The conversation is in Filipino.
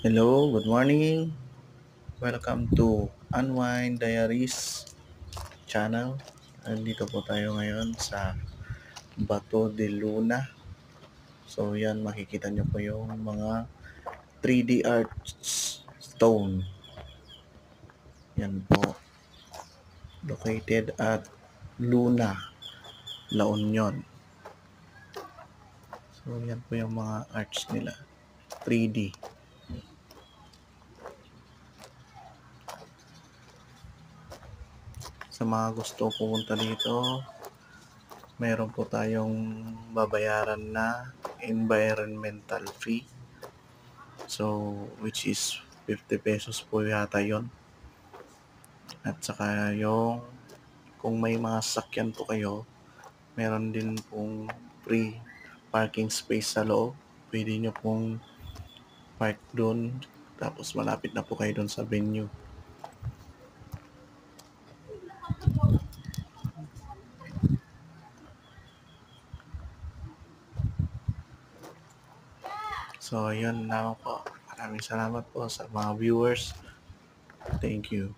Hello, good morning. Welcome to Unwind Diaries channel. Andito po tayo ngayon sa Bato de Luna. So yan, makikita nyo po yung mga 3D art stone. Yan po, located at Luna, La Union. So yan po yung mga arts nila, 3D. Sa mga gusto pumunta dito, meron po tayong babayaran na environmental fee. So, which is 50 pesos po yata yon. At saka yung kung may mga sasakyan po kayo, meron din pong free parking space sa loob. Pwede nyo pong park doon. Tapos malapit na po kayo doon sa venue. So, yun lang po. Maraming salamat po sa mga viewers. Thank you.